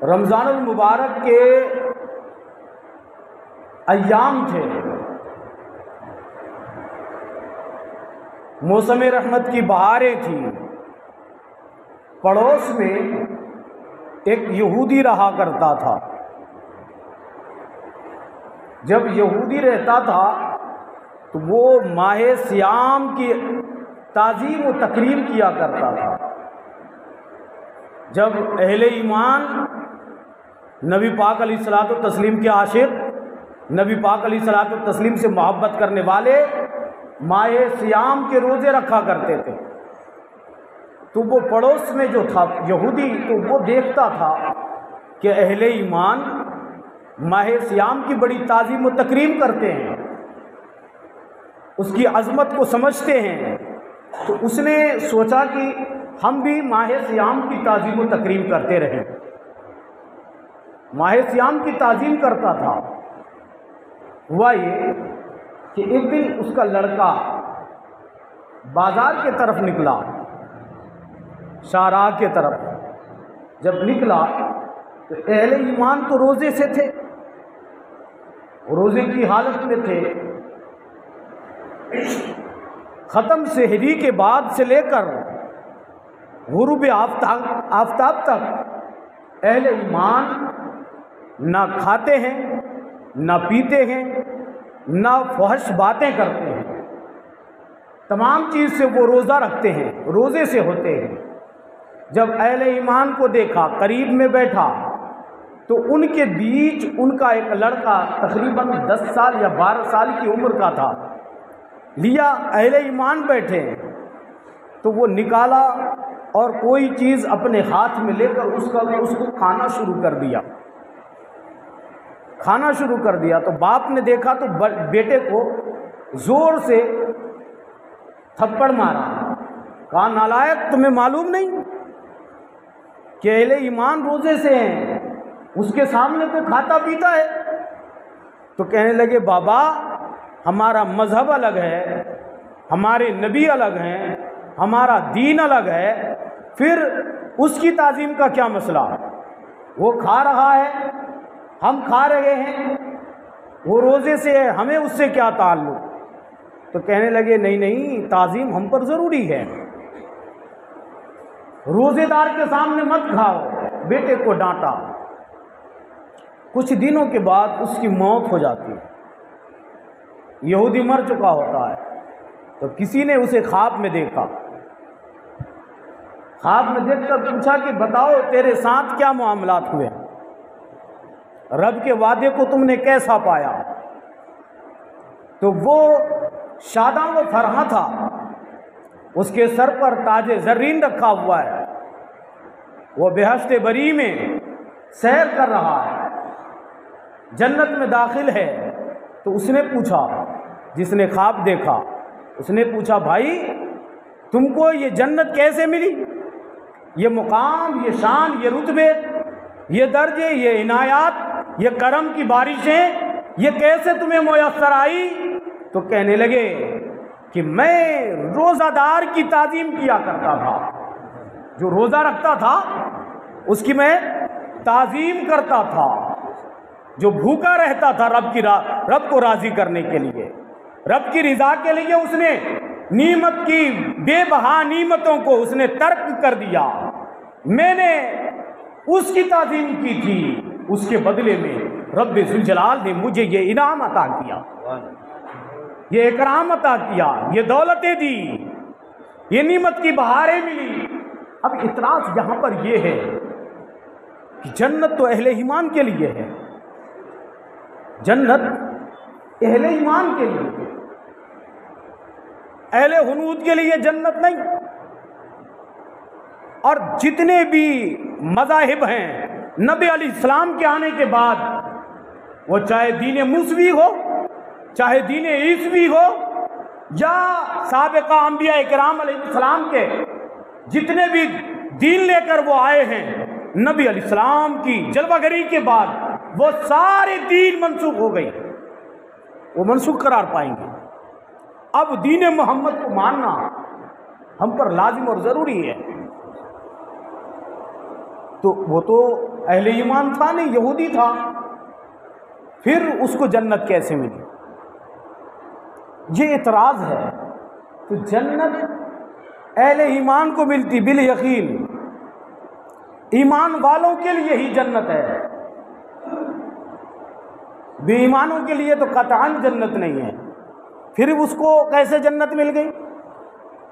رمضان المبارک کے ایام تھے، موسم رحمت کی بہاریں تھیں۔ پڑوس میں ایک یہودی رہا کرتا تھا۔ جب یہودی رہتا تھا تو وہ ماہ صیام کی تعظیم و تکریم کیا کرتا تھا۔ جب اہل ایمان نبی پاک علیہ الصلوۃ والتسلیم کے عاشق، نبی پاک علیہ الصلوۃ والتسلیم سے محبت کرنے والے ماہ صیام کے روزے رکھا کرتے تھے، تو وہ پڑوس میں جو تھا یہودی، تو وہ دیکھتا تھا کہ اہل ایمان ماہ صیام کی بڑی تعظیم و تکریم کرتے ہیں، اس کی عظمت کو سمجھتے ہیں، تو اس نے سوچا کہ ہم بھی ماہ صیام کی تعظیم و تکریم کرتے رہیں۔ ماہ صیام کی تعظیم کرتا تھا۔ ہوا یہ کہ ایک دن اس کا لڑکا بازار کی طرف نکلا، شاہراہ کی طرف جب نکلا تو اہل ایمان تو روزے سے تھے، روزے کی حالت میں تھے۔ ختم سحری کے بعد سے لے کر غروب آفتاب تک اہل ایمان نہ کھاتے ہیں، نہ پیتے ہیں، نہ فحش باتیں کرتے ہیں، تمام چیز سے وہ روزہ رکھتے ہیں، روزے سے ہوتے ہیں۔ جب اہل ایمان کو دیکھا، قریب میں بیٹھا، تو ان کے بیچ ان کا ایک لڑکا تقریباً 10 سال یا 12 سال کی عمر کا تھا، لیا اہل ایمان بیٹھے تو وہ نکالا اور کوئی چیز اپنے ہاتھ میں لے کر اس کو کھانا شروع کر دیا۔ کھانا شروع کر دیا تو باپ نے دیکھا تو بیٹے کو زور سے تھپڑ مارا، کہا نالائق، تمہیں معلوم نہیں کہ اہل ایمان روزے سے ہیں، اس کے سامنے تو کھاتا پیتا ہے؟ تو کہنے لگے بابا ہمارا مذہب الگ ہے، ہمارے نبی الگ ہیں، ہمارا دین الگ ہے، پھر اس کی تعظیم کا کیا مسئلہ؟ وہ کھا رہا ہے، ہم کھا رہے ہیں، وہ روزے سے ہے، ہمیں اس سے کیا تعلق؟ تو کہنے لگے نہیں، تعظیم ہم پر ضروری ہے، روزے دار کے سامنے مت کھاؤ۔ بیٹے کو ڈانٹا۔ کچھ دنوں کے بعد اس کی موت ہو جاتی ہے، یہودی مر چکا ہوتا ہے، تو کسی نے اسے خواب میں دیکھا، خواب میں دیکھ کر پوچھا کہ بتاؤ تیرے ساتھ کیا معاملات ہوئے، رب کے وعدے کو تم نے کیسا پایا؟ تو وہ شاداں و فرحاں تھا، اس کے سر پر تاج زرین رکھا ہوا ہے، وہ بہشت بری میں سیر کر رہا ہے، جنت میں داخل ہے۔ تو اس نے پوچھا، جس نے خواب دیکھا، اس نے پوچھا بھائی تم کو یہ جنت کیسے ملی؟ یہ مقام، یہ شان، یہ رتبے، یہ درجے، یہ عنایات، یہ کرم کی بارشیں، یہ کیسے تمہیں میسر آئی؟ تو کہنے لگے کہ میں روزہ دار کی تعظیم کیا کرتا تھا، جو روزہ رکھتا تھا اس کی میں تعظیم کرتا تھا، جو بھوکا رہتا تھا رب کو راضی کرنے کے لیے، رب کی رضا کے لیے، اس نے نعمت کی بے بہا نعمتوں کو اس نے ترک کر دیا، میں نے اس کی تعظیم کی تھی، اس کے بدلے میں رب ذوالجلال نے مجھے یہ انعام عطا کیا، یہ اکرام عطا کیا، یہ دولتیں دی، یہ نعمت کی بہاریں ملی۔ اب اعتراض یہاں پر یہ ہے کہ جنت تو اہل ایمان کے لیے ہے، جنت اہل ایمان کے لیے، اہل حنود کے لیے جنت نہیں۔ اور جتنے بھی مذاہب ہیں نبی علیہ السلام کے آنے کے بعد، وہ چاہے دین موسوی ہو، چاہے دین عیسوی ہو، یا سابقہ انبیاء کرام علیہ السلام کے جتنے بھی دین لے کر وہ آئے ہیں، نبی علیہ السلام کی جلوہ گری کے بعد وہ سارے دین منسوخ ہو گئی، وہ منسوخ قرار پائیں گے۔ اب دین محمد کو ماننا ہم پر لازم اور ضروری ہے۔ تو وہ تو اہل ایمان تھا نہیں، یہودی تھا، پھر اس کو جنت کیسے ملی؟ یہ اعتراض ہے۔ تو جنت اہل ایمان کو ملتی بالیقین، ایمان والوں کے لیے ہی جنت ہے، بے ایمانوں کے لیے تو قطعاً جنت نہیں ہے۔ پھر اس کو کیسے جنت مل گئی؟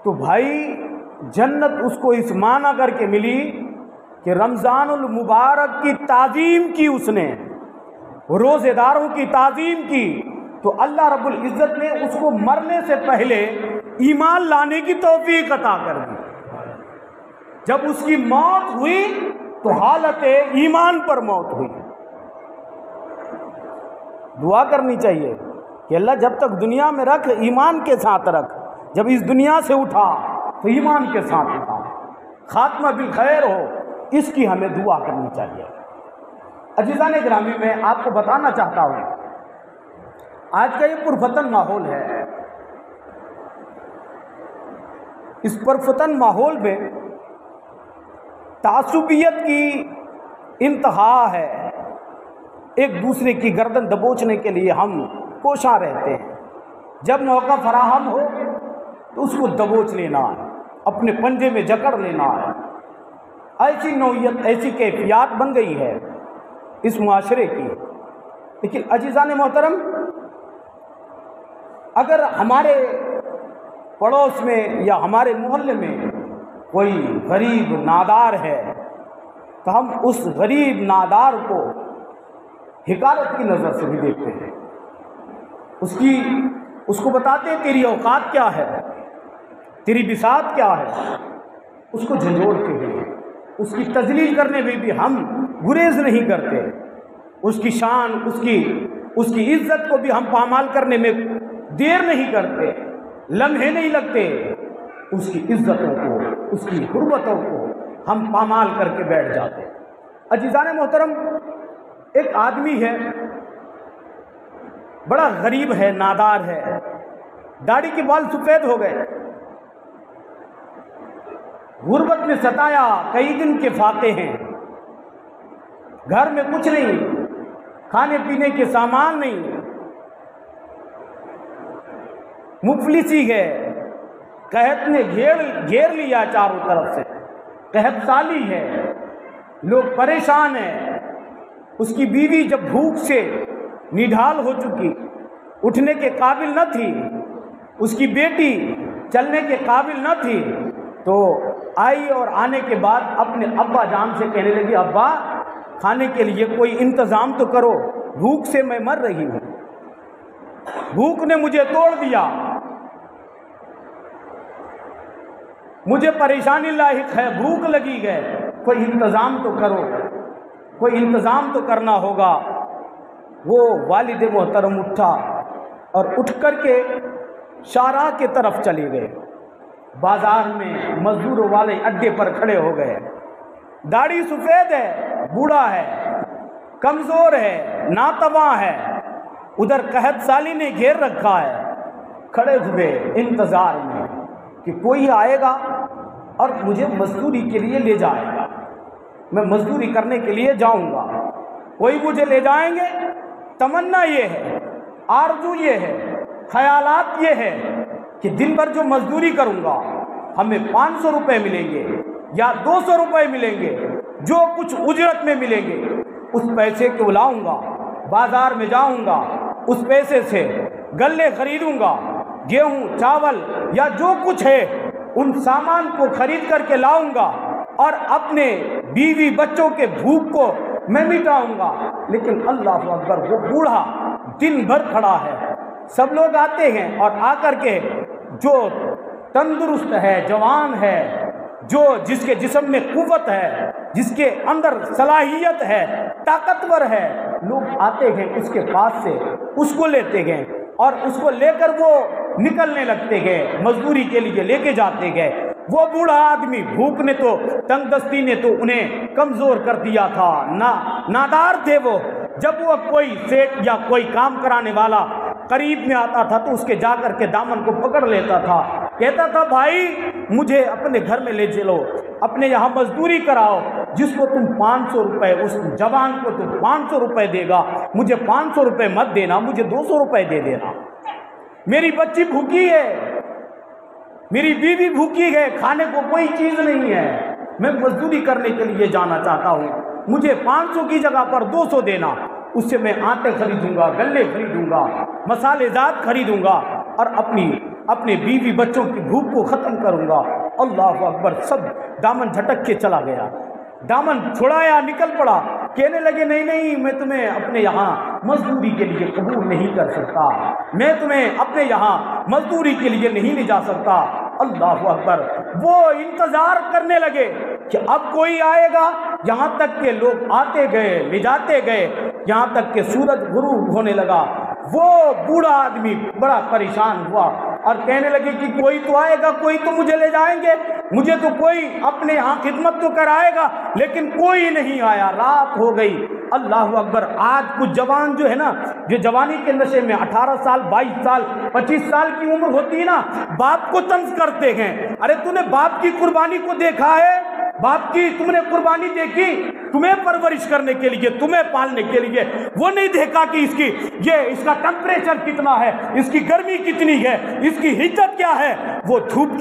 تو بھائی جنت اس کو اس معنی کر کے ملی کہ رمضان المبارک کی تعظیم کی، اس نے روزے داروں کی تعظیم کی، تو اللہ رب العزت نے اس کو مرنے سے پہلے ایمان لانے کی توفیق عطا کر دی۔ جب اس کی موت ہوئی تو حالت ایمان پر موت ہوئی۔ دعا کرنی چاہیے کہ اللہ جب تک دنیا میں رکھ ایمان کے ساتھ رکھ، جب اس دنیا سے اٹھا تو ایمان کے ساتھ اٹھا، خاتمہ بالخیر ہو، اس کی ہمیں دعا کرنی چاہیے۔ عزیزان گرامی، میں آپ کو بتانا چاہتا ہوں، آج کا یہ پرفتن ماحول ہے، اس پرفتن ماحول میں تعصبیت کی انتہا ہے، ایک دوسرے کی گردن دبوچنے کے لیے ہم کوشاں رہتے ہیں، جب موقع فراہم ہو تو اس کو دبوچ لینا ہے، اپنے پنجے میں جکڑ لینا ہے۔ ایسی نوعیت، ایسی کیفیات بن گئی ہے اس معاشرے کی۔ لیکن عزیزان محترم، اگر ہمارے پڑوس میں یا ہمارے محلے میں کوئی غریب نادار ہے تو ہم اس غریب نادار کو حقارت کی نظر سے بھی دیکھتے ہیں، اس کو بتاتے ہیں تیری اوقات کیا ہے، تیری بساط کیا ہے، اس کو جھنجھوڑتے ہیں، اس کی تذلیل کرنے میں بھی ہم گریز نہیں کرتے، اس کی شان، اس کی عزت کو بھی ہم پامال کرنے میں دیر نہیں کرتے، لمحے نہیں لگتے، اس کی عزتوں کو، اس کی حرمتوں کو ہم پامال کر کے بیٹھ جاتے ہیں۔ عزیزان محترم، ایک آدمی ہے، بڑا غریب ہے، نادار ہے، داڑھی کے بال سفید ہو گئے، غربت میں ستایا، کئی دن کے فاقے ہیں، گھر میں کچھ نہیں، کھانے پینے کے سامان نہیں، مفلسی ہے، قحط نے گھیر لیا چاروں طرف سے، قحط سالی ہے، لوگ پریشان ہیں، اس کی بیوی جب بھوک سے نڈھال ہو چکی، اٹھنے کے قابل نہ تھی، اس کی بیٹی چلنے کے قابل نہ تھی، تو آئی اور آنے کے بعد اپنے ابا جان سے کہنے لگی، ابا کھانے کے لیے کوئی انتظام تو کرو، بھوک سے میں مر رہی ہوں، بھوک نے مجھے توڑ دیا، مجھے پریشانی لاحق ہے، بھوک لگی ہے، کوئی انتظام تو کرو، کوئی انتظام تو کرنا ہوگا۔ وہ والد محترم اٹھا اور اٹھ کر کے شاہراہ کی طرف چلے گئے، بازار میں مزدوروں والے اڈے پر کھڑے ہو گئے، داڑھی سفید ہے، بوڑھا ہے، کمزور ہے، ناتواں ہے، ادھر قحط سالی نے گھیر رکھا ہے، کھڑے ہوئے انتظار میں کہ کوئی آئے گا اور مجھے مزدوری کے لیے لے جائے گا، میں مزدوری کرنے کے لیے جاؤں گا، کوئی مجھے لے جائیں گے۔ تمنا یہ ہے، آرزو یہ ہے، خیالات یہ ہے کہ دن بھر جو مزدوری کروں گا ہمیں 500 روپے ملیں گے یا 200 روپے ملیں گے، جو کچھ اجرت میں ملیں گے اس پیسے کو لاؤں گا، بازار میں جاؤں گا، اس پیسے سے غلے خریدوں گا، گیہوں، چاول یا جو کچھ ہے ان سامان کو خرید کر کے لاؤں گا اور اپنے بیوی بچوں کے بھوک کو میں مٹاؤں گا۔ لیکن اللہ اکبر، وہ بوڑھا دن بھر کھڑا ہے، سب لوگ آتے ہیں اور آ کر کے جو تندرست ہے، جوان ہے، جس کے جسم میں قوت ہے، جس کے اندر صلاحیت ہے، طاقتور ہے، لوگ آتے ہیں اس کے پاس سے، اس کو لیتے ہیں اور اس کو لے کر وہ نکلنے لگتے گئے، مزدوری کے لیے لے کے جاتے گئے۔ وہ بوڑھا آدمی، بھوک نے تو، تنگ دستی نے تو انہیں کمزور کر دیا تھا، نادار تھے وہ۔ جب وہ کوئی سیٹ یا کوئی کام کرانے والا قریب میں آتا تھا تو اس کے جا کر کے دامن کو پکڑ لیتا تھا، کہتا تھا بھائی مجھے اپنے گھر میں لے چلو، اپنے یہاں مزدوری کراؤ، جس کو تم 500 روپے، اس جوان کو تم 500 روپے دے گا، مجھے 500 روپے مت دینا، مجھے 200 روپے دے دینا۔ میری بچی بھوکی ہے، میری بیوی بھوکی ہے، کھانے کو کوئی چیز نہیں ہے، میں مزدوری کرنے کے لیے جانا چاہتا ہوں، مجھے 500 کی جگہ پر 200 دینا، اس سے میں آٹے خریدوں گا، گلے خریدوں گا، مسالے جات خریدوں گا، اور اپنے بیوی بچوں کی بھوک کو ختم کروں گا۔ اللہ اکبر! سب دامن جھٹک کے چلا گیا، دامن چھڑایا، نکل پڑا۔ کہنے لگے نہیں نہیں، میں تمہیں اپنے یہاں مزدوری کے لیے قبول نہیں کر سکتا، میں تمہیں اپنے یہاں مزدوری کے لیے نہیں لے جا سکتا۔ اللہ اکبر! وہ انتظار کرنے لگے کہ اب کوئی آئے گا، یہاں تک کہ لوگ آتے گئے، لے جاتے گئے، یہاں تک کہ سورج غروب ہونے لگا۔ وہ بوڑھا آدمی بڑا پریشان ہوا اور کہنے لگے کہ کوئی تو آئے گا، کوئی تو مجھے لے جائیں گے، مجھے تو کوئی اپنے یہاں خدمت تو کرائے گا، لیکن کوئی نہیں آیا۔ رات ہو گئی۔ اللہ اکبر! آج کچھ جوان جو ہے نا، جو جوانی کے نشے میں 18 سال 22 سال 25 سال کی عمر ہوتی ہے نا، باپ کو طنز کرتے ہیں، ارے تو نے باپ کی قربانی کو دیکھا ہے؟ باپ کی تم نے قربانی دیکھی؟ تمہیں پرورش کرنے کے لیے، تمہیں پالنے کے لیے، وہ نہیں دیکھا کہ اس کا ٹمپریچر کتنا ہے، اس کی گرمی کتنی ہے، اس کی حدت کیا ہے۔ وہ دھوپ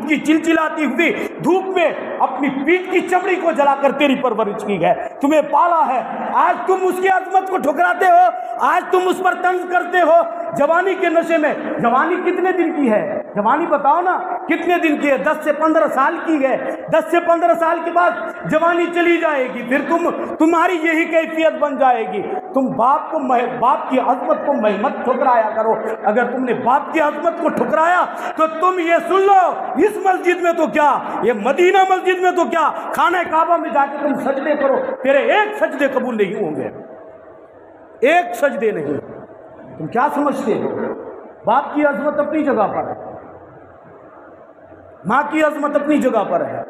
کی چلچلاتی ہوئی دھوپ میں اپنی پیٹھ کی چمڑی کو جلا کر تیری پرورش کی ہے، تمہیں پالا ہے۔ آج تم اس کی عظمت کو ٹھکراتے ہو، آج تم اس پر طنز کرتے ہو جوانی کے نشے میں۔ جوانی کتنے دن کی ہے؟ جوانی بتاؤ نا کتنے دن کی ہے؟ 10 سے 15 سال کی ہے۔ 10 سے 15 سال کے بعد جوانی چلی جائے گی، پھر تمہاری یہی کیفیت بن جائے گی۔ تم باپ کی عظمت کو مت ٹھکرایا کرو۔ اگر تم نے باپ کی عظمت کو ٹھکرایا تو تم یہ سن لو، اس مسجد میں تو کیا، یہ مدینہ مسجد میں تو کیا، خانہ کعبہ میں جا کے تم سجدے کرو، تیرے ایک سجدے قبول نہیں ہوں گے، ایک سجدے نہیں۔ تم کیا سمجھتے ہو؟ باپ کی عظمت اپنی جگہ پر ہے، ماں کی عظمت اپنی جگہ پر ہے،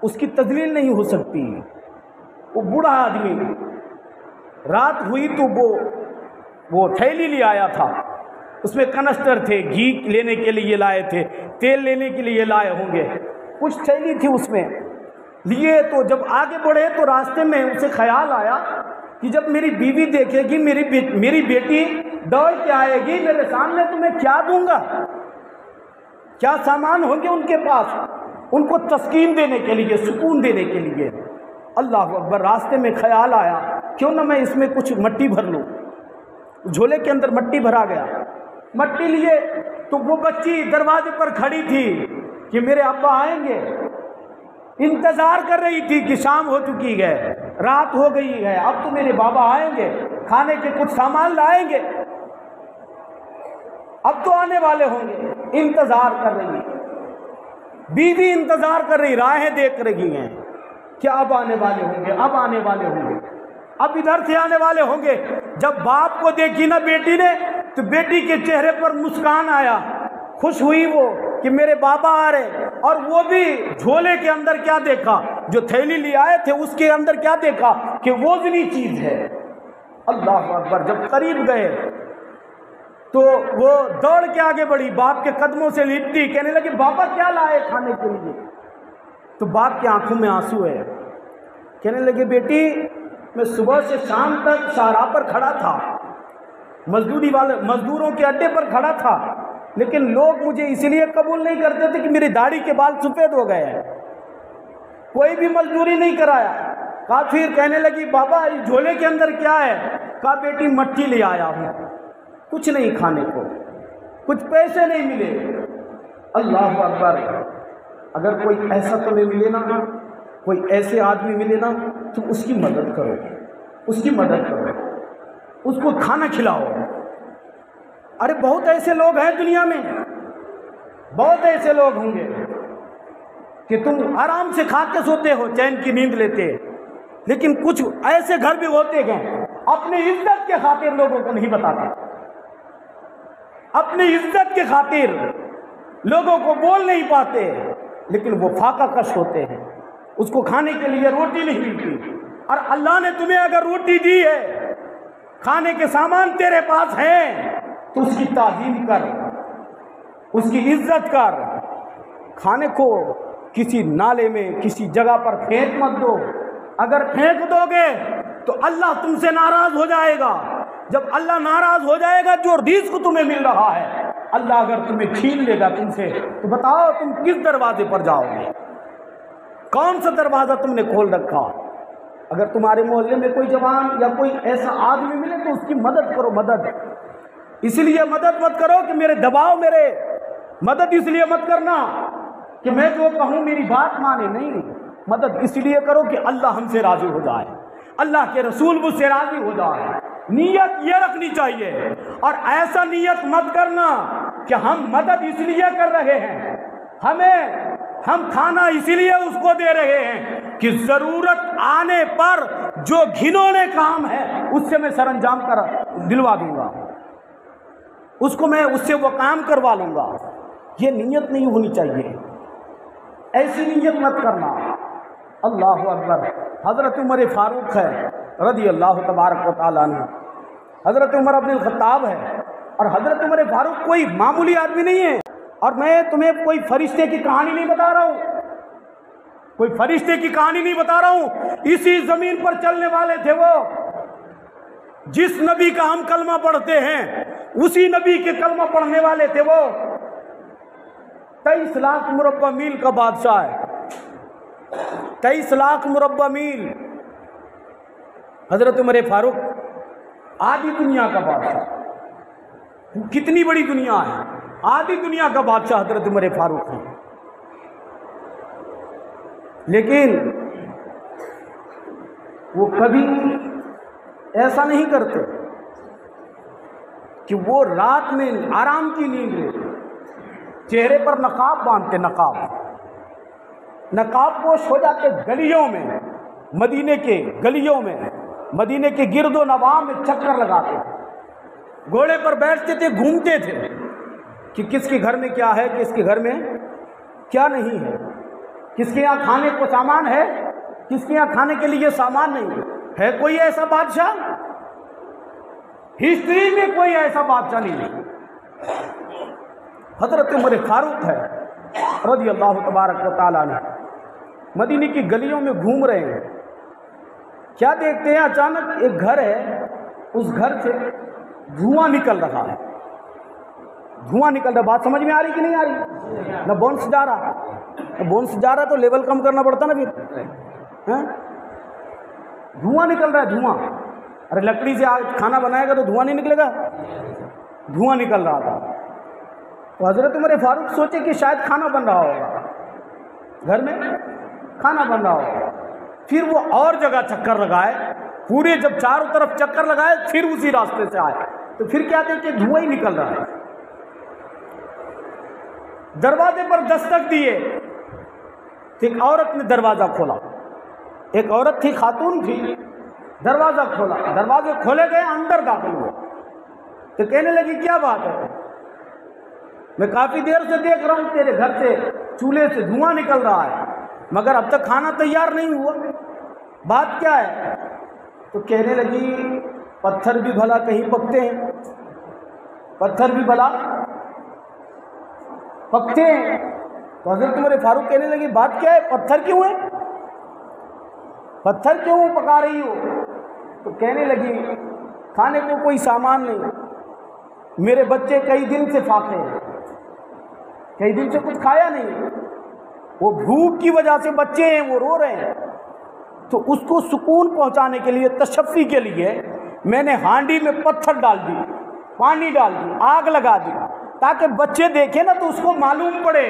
اس کی تذلیل نہیں ہو سکتی۔ وہ بوڑھا آدمی رات ہوئی تو وہ تھیلی لے آیا تھا، اس میں کنسٹر تھے، گھی لینے کے لیے لائے تھے، تیل لینے کے لیے لائے ہوں گے، کچھ تھیلی تھی اس میں لیے۔ تو جب آگے بڑھے تو راستے میں اسے خیال آیا کہ جب میری بیوی دیکھے گی، میری بیٹی دوڑ کے آئے گی میرے سامنے، تو میں کیا دوں گا، کیا سامان ہوں گے ان کے پاس، ان کو تسکین دینے کے لیے، سکون دینے کے لیے۔ اللہ اکبر! راستے میں خیال آیا کیوں نہ میں اس میں کچھ مٹی بھر لوں۔ جھولے کے اندر مٹی بھرا گیا، مٹی لیے تو وہ بچی دروازے پر کھڑی تھی کہ میرے ابا آئیں گے، انتظار کر رہی تھی کہ شام ہو چکی ہے، رات ہو گئی ہے، اب تو میرے بابا آئیں گے، کھانے کے کچھ سامان لائیں گے، اب تو آنے والے ہوں گے۔ انتظار کر رہی ہے بیوی، انتظار کر رہی، راہیں دیکھ رہی ہیں کہ اب آنے والے ہوں گے، اب آنے والے ہوں گے، اب ادھر سے آنے والے ہوں گے۔ جب باپ کو دیکھی نا بیٹی نے، تو بیٹی کے چہرے پر مسکان آیا، خوش ہوئی وہ کہ میرے بابا آ رہے۔ اور وہ بھی جھولے کے اندر کیا دیکھا، جو تھیلی لے آئے تھے اس کے اندر کیا دیکھا کہ وزنی چیز ہے۔ اللہ اکبر! جب قریب گئے تو وہ دوڑ کے آگے بڑھی، باپ کے قدموں سے لپٹی، کہنے لگی بابا کیا لائے کھانے کے لیے؟ تو باپ کی آنکھوں میں آنسو ہے، کہنے لگے بیٹی میں صبح سے شام تک شاہراہ پر کھڑا تھا، مزدوروں کے اڈے پر کھڑا تھا، لیکن لوگ مجھے اس لیے قبول نہیں کرتے تھے کہ میری داڑھی کے بال سفید ہو گئے ہیں، کوئی بھی مزدوری نہیں کرایا۔ کہا پھر کہنے لگی بابا اس جھولے کے اندر کیا ہے؟ کہا بیٹی مٹی لے آیا ہوں، کچھ نہیں کھانے کو، کچھ پیسے نہیں ملے۔ اللہ اکبر! اگر کوئی ایسا تمہیں ملے نا، کوئی ایسے آدمی ملے نا، تو اس کی مدد کرو، اس کی مدد کرو، اس کو کھانا کھلاؤ۔ ارے بہت ایسے لوگ ہیں دنیا میں، بہت ایسے لوگ ہوں گے کہ تم آرام سے کھا کے سوتے ہو، چین کی نیند لیتے، لیکن کچھ ایسے گھر بھی ہوتے ہیں اپنی عزت کے خاطر لوگوں کو نہیں بتاتے، اپنی عزت کے خاطر لوگوں کو بول نہیں پاتے، لیکن وہ فاقہ کش ہوتے ہیں، اس کو کھانے کے لیے روٹی نہیں ملتی۔ اور اللہ نے تمہیں اگر روٹی دی ہے، کھانے کے سامان تیرے پاس ہیں، تو اس کی تعظیم کر، اس کی عزت کر۔ کھانے کو کسی نالے میں کسی جگہ پر پھینک مت دو، اگر پھینک دو گے تو اللہ تم سے ناراض ہو جائے گا. جب اللہ ناراض ہو جائے گا جو رزق تمہیں مل رہا ہے اللہ اگر تمہیں چھین لے گا تم سے تو بتاؤ تم کس دروازے پر جاؤ گے؟ کون سا دروازہ تم نے کھول رکھا؟ اگر تمہارے محلے میں کوئی جوان یا کوئی ایسا آدمی ملے تو اس کی مدد کرو. مدد اس لیے مدد مت کرو کہ میرے دباؤ میرے مدد اس لیے مت کرنا کہ میں جو کہوں میری بات مانے. نہیں، مدد اس لیے کرو کہ اللہ ہم سے راضی ہو جائے، اللہ کے رسول مجھ سے راضی ہو جائے. نیت یہ رکھنی چاہیے. اور ایسا نیت مت کرنا کہ ہم مدد اس لیے کر رہے ہیں، ہم کھانا اسی لیے اس کو دے رہے ہیں کہ ضرورت آنے پر جو گھنونے کام ہے اس سے میں سر انجام کر دلوا دوں گا، اس سے وہ کام کروا لوں گا. یہ نیت نہیں ہونی چاہیے، ایسی نیت مت کرنا. اللہ اکبر. حضرت عمر فاروق ہے رضی اللہ تبارک و تعالیٰ عنہ، حضرت عمر ابن الخطاب ہے. اور حضرت عمر فاروق کوئی معمولی آدمی نہیں ہے. اور میں تمہیں کوئی فرشتے کی کہانی نہیں بتا رہا ہوں، کوئی فرشتے کی کہانی نہیں بتا رہا ہوں. اسی زمین پر چلنے والے تھے وہ. جس نبی کا ہم کلمہ پڑھتے ہیں اسی نبی کے کلمہ پڑھنے والے تھے وہ. 23 لاکھ مربع میل کا بادشاہ ہے. 23 لاکھ مربع میل. حضرت عمر فاروق آدھی دنیا کا بادشاہ. کتنی بڑی دنیا ہے، آدھی دنیا کا بادشاہ حضرت عمر فاروق ہے. لیکن وہ کبھی ایسا نہیں کرتے کہ وہ رات میں آرام کی نیند لیتے. چہرے پر نقاب باندھتے، نقاب پوش ہو جاتے. گلیوں میں، مدینے کے گلیوں میں، مدینے کے گرد و نواح میں چکر لگاتے، گھوڑے پر بیٹھتے تھے، گھومتے تھے کہ کس کے گھر میں کیا ہے، کس کے گھر میں کیا نہیں ہے، کس کے یہاں کھانے کو سامان ہے، کس کے یہاں کھانے کے لیے سامان نہیں ہے. کوئی ایسا بادشاہ ہسٹری میں کوئی ایسا بادشاہ نہیں ہے. حضرت عمر فاروق ہے رضی اللہ تبارک و تعالیٰ عنہ. مدینے کی گلیوں میں گھوم رہے ہیں، کیا دیکھتے ہیں؟ اچانک ایک گھر ہے، اس گھر سے دھواں نکل رہا ہے. دھواں نکل رہا. بات سمجھ میں آ رہی کہ نہیں آ رہی؟ نہ بونس جا رہا، بونس جا رہا تو لیول کم کرنا پڑتا نا پھر. دھواں نکل رہا ہے، دھواں. ارے لکڑی سے آج کھانا بنائے گا تو دھواں نہیں نکلے گا؟ دھواں نکل رہا تھا. تو حضرت عمر فاروق سوچے کہ شاید کھانا بن رہا ہوگا، گھر میں کھانا بن رہا ہوگا. پھر وہ اور جگہ چکر لگائے، پورے جب چاروں طرف چکر لگائے پھر اسی راستے سے آئے تو پھر کیا دیکھتے دھواں ہی نکل رہا ہے. دروازے پر دستک دیے، ایک عورت نے دروازہ کھولا. ایک عورت تھی، خاتون تھی، دروازہ کھولا. دروازے کھولے گئے، اندر داخل ہوئے تو کہنے لگی کیا بات ہے؟ میں کافی دیر سے دیکھ رہا ہوں تیرے گھر سے چولہے سے دھواں نکل رہا ہے مگر اب تک کھانا تیار نہیں ہوا، بات کیا ہے؟ تو کہنے لگی پتھر بھی بھلا کہیں پکتے ہیں، پتھر بھی بھلا پکتے ہیں. تو حضرت عمر فاروق کہنے لگی بات کیا ہے؟ پتھر کیوں ہے؟ پتھر کیوں پکا رہی ہو؟ تو کہنے لگی کھانے کو کوئی سامان نہیں، میرے بچے کئی دن سے فاقے ہیں، کئی دن سے کچھ کھایا نہیں، وہ بھوک کی وجہ سے بچے ہیں، وہ رو رہے ہیں. تو اس کو سکون پہنچانے کے لیے، تشفی کے لیے میں نے ہانڈی میں پتھر ڈال دی، پانی ڈال دی، آگ لگا دی تاکہ بچے دیکھیں نا تو اس کو معلوم پڑے،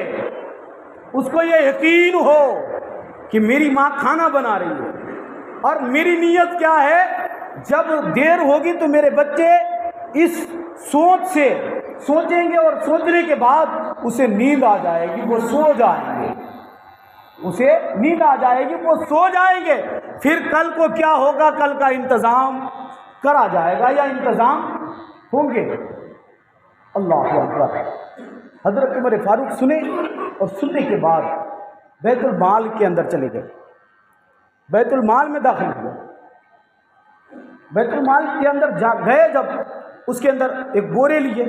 اس کو یہ یقین ہو کہ میری ماں کھانا بنا رہی ہے. اور میری نیت کیا ہے؟ جب دیر ہوگی تو میرے بچے اس سوچ سے سوچیں گے اور سوچنے کے بعد اسے نیند آ جائے گی، وہ سو جائیں گے، اسے نیند آ جائے گی، وہ سو جائیں گے. پھر کل کو کیا ہوگا کل کا انتظام کرا جائے گا یا انتظام ہوں گے. اللہ اکبر. حضرت عمر فاروق سنے اور سننے کے بعد بیت المال کے اندر چلے گئے، بیت المال میں داخل ہوئے. بیت المال کے اندر گئے جب اس کے اندر ایک بورے لیے،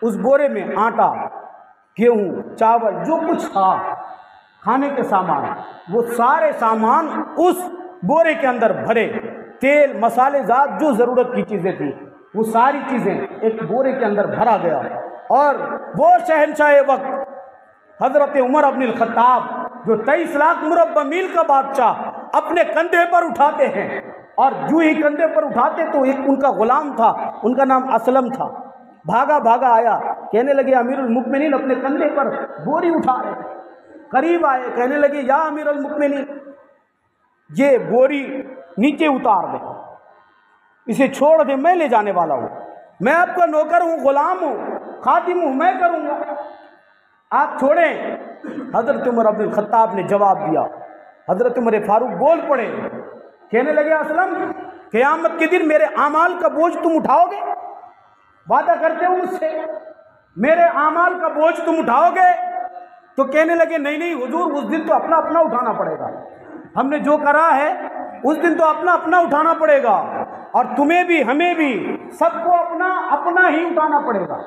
اس بورے میں آٹا، گیہوں، چاول، جو کچھ تھا کھانے کے سامان، وہ سارے سامان اس بورے کے اندر بھرے تیل مسالے ذات جو ضرورت کی چیزیں تھیں وہ ساری چیزیں ایک بورے کے اندر بھرا گیا، اور وہ شہنشاہ وقت حضرت عمر ابن الخطاب جو 23 لاکھ مربع میل کا بادشاہ اپنے کندھے پر اٹھاتے ہیں، اور جو ہی کندھے پر اٹھاتے تو ایک ان کا غلام تھا، ان کا نام اسلم تھا، بھاگا بھاگا آیا، کہنے لگے امیر المؤمنین اپنے کندھے پر بوری اٹھا رہے، قریب آئے، کہنے لگے یا امیر المؤمنین یہ بوری نیچے اتار دے، اسے چھوڑ دے، میں لے جانے والا ہوں، میں آپ کا نوکر ہوں، غلام ہوں، خادم ہوں، میں کروں گا، آپ چھوڑیں۔ حضرت عمر ابن الخطاب نے جواب دیا، حضرت عمر فاروق بول پڑے، کہنے لگے اسلم قیامت کے دن میرے اعمال کا بوجھ تم اٹھاؤ گے؟ وعدہ کرتے ہو مجھ سے میرے اعمال کا بوجھ تم اٹھاؤ گے؟ تو کہنے لگے نہیں نہیں حضور، اس دن تو اپنا اپنا اٹھانا پڑے گا، ہم نے جو کرا ہے اس دن تو اپنا اپنا اٹھانا پڑے گا، اور تمہیں بھی ہمیں بھی سب کو اپنا اپنا ہی اٹھانا پڑے گا،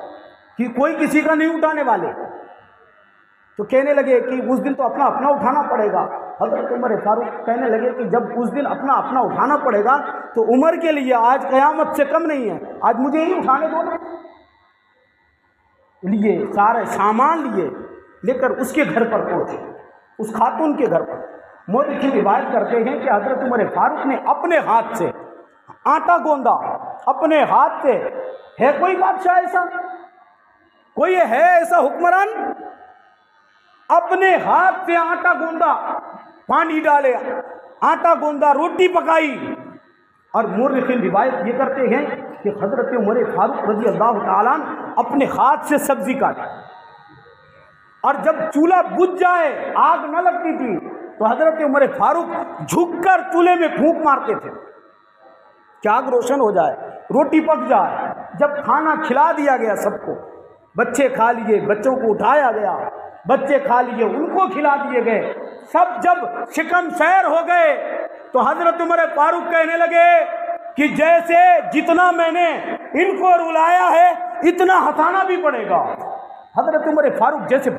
کہ کوئی کسی کا نہیں اٹھانے والے۔ تو کہنے لگے کہ اس دن تو اپنا اپنا اٹھانا پڑے گا۔ حضرت عمر فاروق کہنے لگے کہ جب اس دن اپنا اپنا اٹھانا پڑے گا تو عمر کے لیے آج قیامت سے کم نہیں ہے، آج مجھے ہی اٹھانے دو نا۔ لیے سارے سامان لے کر اس کے گھر پر پہنچے، اس خاتون کے گھر پر۔ مورخ روایت کرتے ہیں کہ حضرت عمر فاروق نے اپنے ہاتھ سے آٹا گوندا، اپنے ہاتھ سے۔ ہے کوئی بادشاہ ایسا، کوئی ہے ایسا حکمران؟ اپنے ہاتھ سے آٹا گوندا، پانی ڈالے، آٹا گوندا، روٹی پکائی۔ اور مورخین روایت یہ کرتے ہیں کہ حضرت عمر فاروق رضی اللہ تعالیٰ عنہ اپنے ہاتھ سے سبزی کاٹی، اور جب چولہا بجھ جائے، آگ نہ لگتی تھی، تو حضرت عمر فاروق جھک کر چولہے میں پھونک مارتے تھے کہ آگ روشن ہو جائے، روٹی پک جائے۔ جب کھانا کھلا دیا گیا سب کو، بچے کھا لیے، بچوں کو اٹھایا گیا، بچے کھا لیے، ان کو کھلا دیے گئے، سب جب شکم سیر ہو گئے تو حضرت عمر فاروق کہنے لگے کہ جیسے جتنا میں نے ان کو رلایا ہے اتنا ہٹانا بھی پڑے گا۔ حضرت عمر فاروق جیسے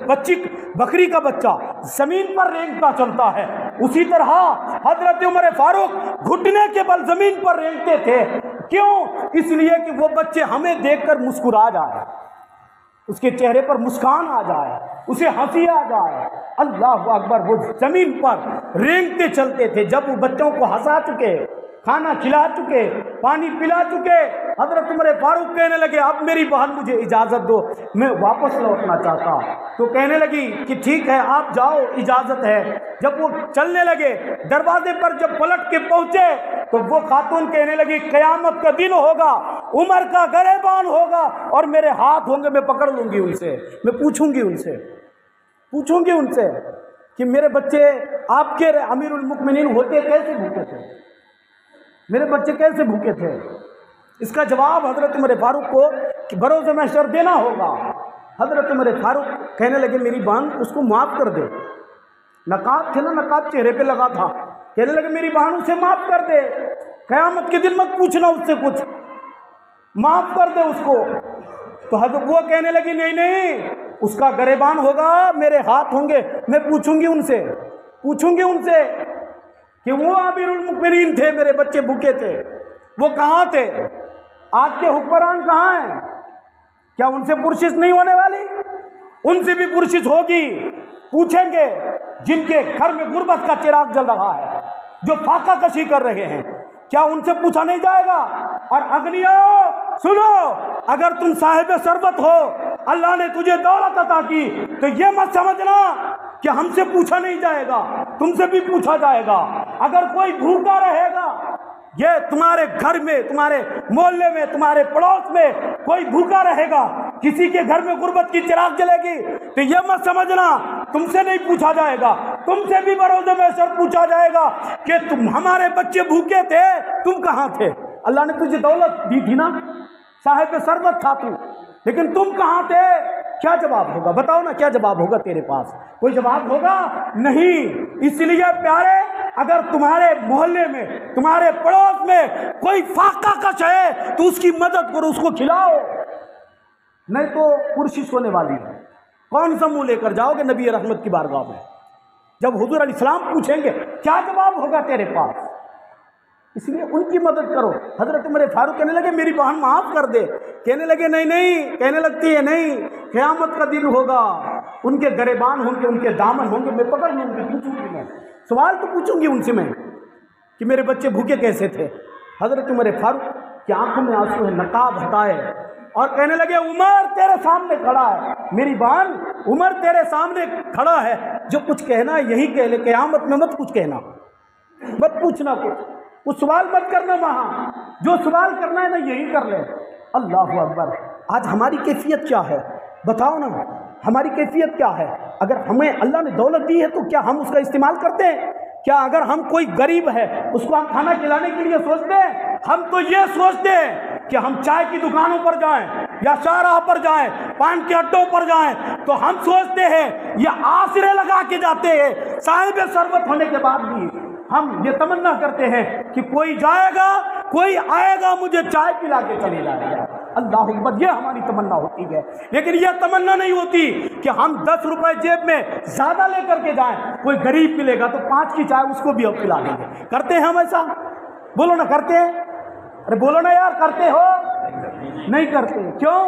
بکری کا بچہ زمین پر رینگتا چلتا ہے، اسی طرح حضرت عمر فاروق گھٹنے کے بل زمین پر رینگتے تھے۔ کیوں؟ اس لیے کہ وہ بچے ہمیں دیکھ کر مسکرا جائے، اس کے چہرے پر مسکان آ جائے، اسے ہنسی آ جائے۔ اللہ اکبر، وہ زمین پر رینگتے چلتے تھے۔ جب وہ بچوں کو ہنسا چکے، کھانا کھلا چکے، پانی پلا چکے، حضرت عمر فاروق کہنے لگے اب میری بہن مجھے اجازت دو، میں واپس لوٹنا چاہتا۔ تو کہنے لگی کہ ٹھیک ہے آپ جاؤ، اجازت ہے۔ جب وہ چلنے لگے، دروازے پر جب پلٹ کے پہنچے تو وہ خاتون کہنے لگی قیامت کا دن ہوگا، عمر کا گریبان ہوگا، اور میرے ہاتھ ہوں گے، میں پکڑ لوں گی ان سے، میں پوچھوں گی ان سے کہ میرے بچے آپ کے امیر المؤمنین ہوتے کیسے بھوکے تھے، میرے بچے کیسے بھوکے تھے؟ اس کا جواب حضرت عمر فاروق کو کہ بروز محشر دینا ہوگا۔ حضرت عمر فاروق کہنے لگے میری بہن اس کو معاف کر دے، نقاب تھے نا، نقاب چہرے پہ لگا تھا، کہنے لگے میری بہن اسے معاف کر دے، قیامت کے دن مت پوچھنا اس سے کچھ، معاف کر دے اس کو۔ تو حضرت وہ کہنے لگی نہیں نہیں، اس کا گریبان ہوگا، میرے ہاتھ ہوں گے، میں پوچھوں گی ان سے کہ وہ امیر المؤمنین تھے، میرے بچے بھوکے تھے، وہ کہاں تھے؟ آج کے حکمران کہاں ہیں؟ کیا ان سے پرسش نہیں ہونے والی؟ ان سے بھی پرسش ہوگی۔ پوچھیں گے جن کے گھر میں غربت کا چراغ جل رہا ہے، جو فاقہ کشی کر رہے ہیں، کیا ان سے پوچھا نہیں جائے گا؟ اور اغنیاؤ سنو، اگر تم صاحب ثروت ہو، اللہ نے تجھے دولت عطا کی، تو یہ مت سمجھنا کہ ہم سے پوچھا نہیں جائے گا، تم سے بھی پوچھا جائے گا۔ اگر کوئی بھوکا رہے گا، یہ تمہارے گھر میں، تمہارے محلے میں، تمہارے پڑوس میں کوئی بھوکا رہے گا، کسی کے گھر میں غربت کی چراغ جلے گی، تو یہ مت سمجھنا تم سے نہیں پوچھا جائے گا، تم سے بھی بروز محشر پوچھا جائے گا کہ تم ہمارے بچے بھوکے تھے، تم کہاں تھے؟ اللہ نے تجھے دولت دی تھی نا، صاحب ثروت تھا تو، لیکن تم کہاں تھے؟ کیا جواب ہوگا؟ بتاؤ نا، کیا جواب ہوگا تیرے پاس؟ کوئی جواب ہوگا نہیں۔ اس لیے پیارے، اگر تمہارے محلے میں، تمہارے پڑوس میں کوئی فاقہ کش ہے تو اس کی مدد کرو، اس کو کھلاؤ، نہیں تو پرسش ہونے والی ہے۔ کون سا منہ لے کر جاؤ گے نبی رحمت کی بارگاہ میں؟ جب حضور علیہ السلام پوچھیں گے کیا جواب ہوگا تیرے پاس؟ اس لیے ان کی مدد کرو۔ حضرت عمر فاروق کہنے لگے میری بہن معاف کر دے، کہنے لگے نہیں، کہنے لگتی ہے نہیں، قیامت کا دن ہوگا، ان کے گریبان ہوں گے، ان کے دامن ہوں گے، میں پکڑ لوں گی، پوچھوں گی، میں سوال تو پوچھوں گی ان سے میں کہ میرے بچے بھوکے کیسے تھے۔ حضرت عمر فاروق کی آنکھوں میں آنسو ہے، نقاب ہٹائے اور کہنے لگے عمر تیرے سامنے کھڑا ہے، میری بہن عمر تیرے سامنے کھڑا ہے، جو کچھ کہنا ہے یہی کہہ لے، قیامت میں مت کچھ کہنا، مت پوچھنا کچھ سوال مت کرنا، وہاں جو سوال کرنا ہے نا یہی کر لے۔ اللہ اکبر۔ آج ہماری کیفیت کیا ہے بتاؤ نا، ہماری کیفیت کیا ہے؟ اگر ہمیں اللہ نے دولت دی ہے تو کیا ہم اس کا استعمال کرتے ہیں؟ کیا اگر ہم کوئی غریب ہے اس کو ہم کھانا کھلانے کے لیے سوچتے ہیں؟ ہم تو یہ سوچتے ہیں کہ ہم چائے کی دکانوں پر جائیں یا شاہراہ پر جائیں، پان کے اڈوں پر جائیں، تو ہم سوچتے ہیں یہ آسرے لگا کے جاتے ہیں، صاحب ثروت ہونے کے بعد بھی ہم یہ تمنا کرتے ہیں کہ کوئی جائے گا، کوئی آئے گا مجھے چائے پلا کے چلے جائے گا۔ اللہ اکبر، یہ ہماری تمنا ہوتی ہے، لیکن یہ تمنا نہیں ہوتی کہ ہم 10 روپے جیب میں زیادہ لے کر کے جائیں، کوئی غریب ملے گا تو 5 کی چائے اس کو بھی اب پلا دیں گے۔ کرتے ہیں ہم ایسا؟ بولو نا، کرتے ہیں؟ ارے بولو نا یار، کرتے ہو؟ نہیں کرتے۔ کیوں؟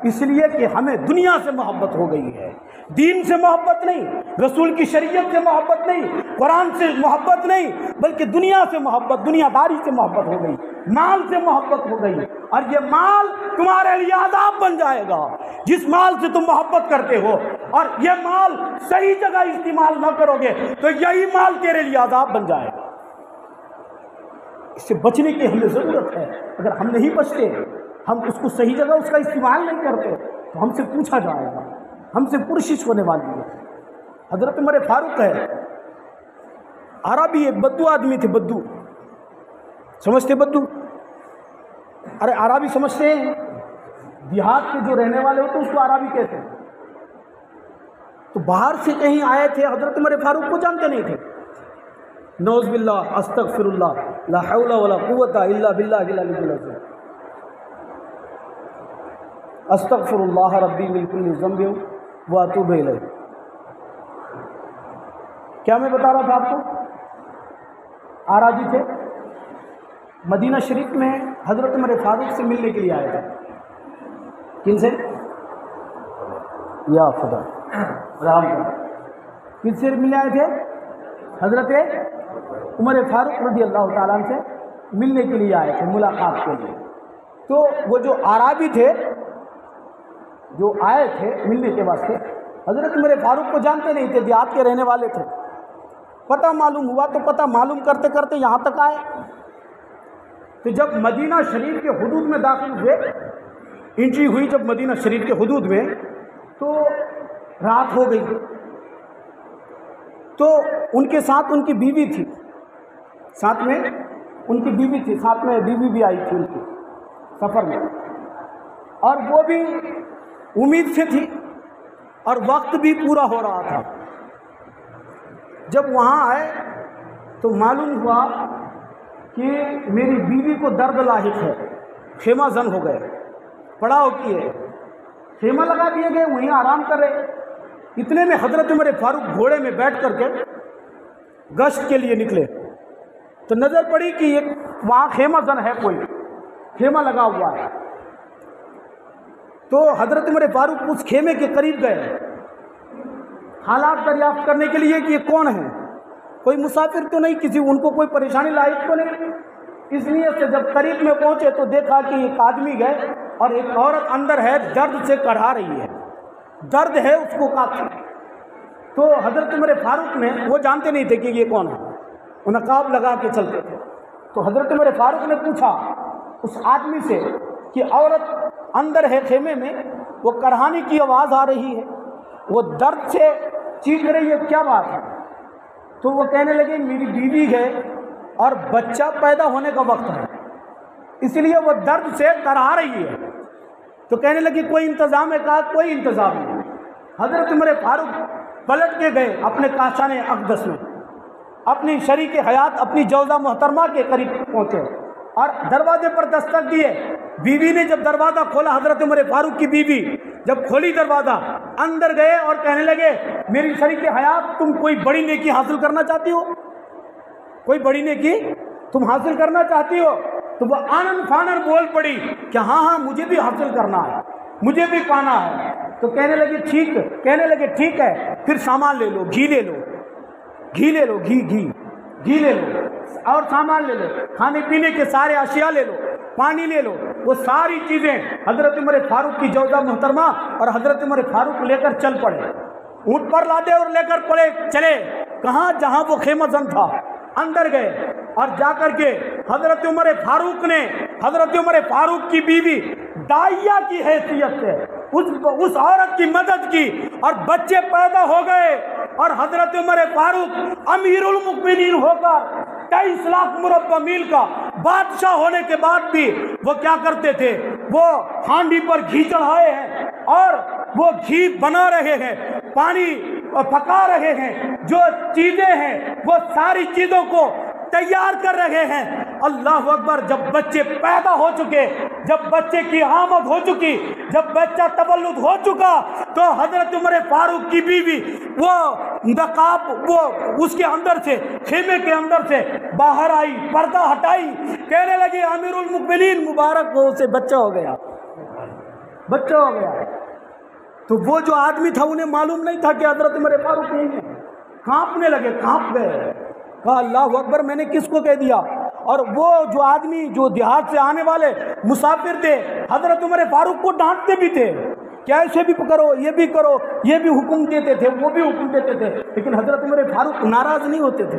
اس لیے کہ ہمیں دنیا سے محبت ہو گئی ہے، دین سے محبت نہیں، رسول کی شریعت سے محبت نہیں، قرآن سے محبت نہیں، بلکہ دنیا سے محبت، دنیا داری سے محبت ہو گئی، مال سے محبت ہو گئی، اور یہ مال تمہارے لیے عذاب بن جائے گا۔ جس مال سے تم محبت کرتے ہو اور یہ مال صحیح جگہ استعمال نہ کرو گے تو یہی مال تیرے لیے عذاب بن جائے گا۔ اس سے بچنے کی ہمیں ضرورت ہے۔ اگر ہم نہیں بچتے، ہم اس کو صحیح جگہ اس کا استعمال نہیں کرتے تو ہم سے پوچھا جائے گا، ہم سے پرشش ہونے والی ہے۔ حضرت عمر فاروق ہے، عربی ایک بدو آدمی تھے، بدو سمجھتے؟ بدو، ارے عربی سمجھتے ہیں؟ دیہات کے جو رہنے والے ہوتے اس کو عربی کہتے ہیں۔ تو باہر سے کہیں آئے تھے، حضرت عمر فاروق کو جانتے نہیں تھے۔ نعوذ باللہ، استغفر اللہ، لا حول ولا قوت الا باللہ العلی العظیم، استغفر اللہ ربی من کل ذنب واتوب الیہ۔ کیا میں بتا رہا تھا آپ کو؟ آراجی تھے، مدینہ شریف میں حضرت عمر فاروق سے ملنے کے لیے آئے تھے۔ کن سے؟ یا خدا رحم کرو، کن سے ملنے آئے تھے؟ حضرت عمر فاروق رضی اللہ تعالیٰ عنہ سے ملنے کے لیے آئے تھے، ملاقات کے لیے۔ تو وہ جو عربی تھے جو آئے تھے ملنے کے واسطے، حضرت عمر فاروق کو جانتے نہیں تھے، دیہات کے رہنے والے تھے۔ پتہ معلوم ہوا تو پتہ معلوم کرتے کرتے یہاں تک آئے۔ تو جب مدینہ شریف کے حدود میں داخل ہوئے، انٹری ہوئی جب مدینہ شریف کے حدود میں، تو رات ہو گئی۔ تو ان کے ساتھ ان کی بیوی تھی، ساتھ میں ان کی بیوی تھی، ساتھ میں بیوی بھی آئی تھی ان کی سفر میں، اور وہ بھی امید سے تھی اور وقت بھی پورا ہو رہا تھا۔ جب وہاں آئے تو معلوم ہوا کہ میری بیوی کو درد لاحق ہے، خیمہ زن ہو گئے، پڑاؤ کیے، خیمہ لگا دیے گئے، وہیں آرام کر رہے۔ اتنے میں حضرت عمر فاروق گھوڑے میں بیٹھ کر کے گشت کے لیے نکلے، تو نظر پڑی کہ ایک وہاں خیمہ زن ہے، کوئی خیمہ لگا ہوا ہے۔ تو حضرت عمر فاروق اس خیمے کے قریب گئے حالات دریافت کرنے کے لیے کہ یہ کون ہے، کوئی مسافر تو نہیں، کسی ان کو کوئی پریشانی لاحق تو نہیں۔ اس لیے سے جب قریب میں پہنچے تو دیکھا کہ ایک آدمی گئے اور ایک عورت اندر ہے، درد سے کڑھا رہی ہے، درد ہے اس کو کافی۔ تو حضرت عمر فاروق نے، وہ جانتے نہیں تھے کہ یہ کون ہے، وہ نقاب لگا کے چلتے تھے۔ تو حضرت عمر فاروق نے پوچھا اس آدمی سے کہ عورت اندر ہے خیمے میں، وہ کڑھانے کی آواز آ رہی ہے، وہ درد سے چیخ رہی ہے، کیا بات ہے؟ تو وہ کہنے لگے میری بیوی ہے اور بچہ پیدا ہونے کا وقت ہے، اس لیے وہ درد سے کڑھا رہی ہے۔ تو کہنے لگی کوئی انتظام ہے؟ کہا کوئی انتظام نہیں۔ حضرت عمر فاروق پلٹ کے گئے اپنے کاشان اقدس میں، اپنی شریک حیات اپنی جوزہ محترمہ کے قریب پہنچے اور دروازے پر دستک دیے۔ بیوی نے جب دروازہ کھولا، حضرت عمر فاروق کی بیوی جب کھولی دروازہ، اندر گئے اور کہنے لگے میری شریک حیات، تم کوئی بڑی نیکی حاصل کرنا چاہتی ہو؟ کوئی بڑی نیکی تم حاصل کرنا چاہتی ہو؟ تو وہ آنن فانن بول پڑی کہ ہاں ہاں مجھے بھی حاصل کرنا ہے، مجھے بھی پانا ہے۔ تو کہنے لگے ٹھیک ہے، پھر سامان لے لو، گھی لے لو، گھی لے لو، گھی لے لو، اور سامان لے لو، کھانے پینے کے سارے اشیاء لے لو، پانی لے لو۔ وہ ساری چیزیں حضرت عمر فاروق کی جوزہ محترمہ اور حضرت عمر فاروق لے کر چل پڑے، اونٹ پر لادے اور لے کر چلے کہاں؟ جہاں وہ خیمہ زن تھا، اندر گئے اور جا کر کے حضرت عمر فاروق نے حضرت عمر فاروق کی بیوی داعیہ کی حیثیت سے اس عورت کی مدد کی اور بچے پیدا ہو گئے، اور حضرت عمر فاروق امیر المؤمنین ہو کر 23 لاکھ مربع میل کا بادشاہ ہونے کے بعد بھی وہ کیا کرتے تھے؟ وہ ہانڈی پر گھی چڑھائے ہیں اور وہ گھی بنا رہے ہیں، پانی پکا رہے ہیں، جو چیزیں ہیں وہ ساری چیزوں کو تیار کر رہے ہیں۔ اللہ اکبر! جب بچے پیدا ہو چکے، جب بچے کی آمد ہو چکی، جب بچہ تولد ہو چکا، تو حضرت عمر فاروق کی بیوی وہ نقاب وہ اس کے اندر سے، خیمے کے اندر سے باہر آئی، پردہ ہٹائی، کہنے لگی امیر المؤمنین مبارک ہو، اسے بچہ ہو گیا، بچہ ہو گیا۔ تو وہ جو آدمی تھا انہیں معلوم نہیں تھا کہ حضرت عمر فاروق نہیں ہے، کانپنے لگے، کانپ گئے، کہا اللہ اکبر! میں نے کس کو کہہ دیا؟ اور وہ جو آدمی جو دیہات سے آنے والے مسافر تھے حضرت عمر فاروق کو ڈانٹتے بھی تھے کہ ایسے بھی کرو، یہ بھی کرو، یہ بھی حکم دیتے تھے، وہ بھی حکم دیتے تھے، لیکن حضرت عمر فاروق ناراض نہیں ہوتے تھے۔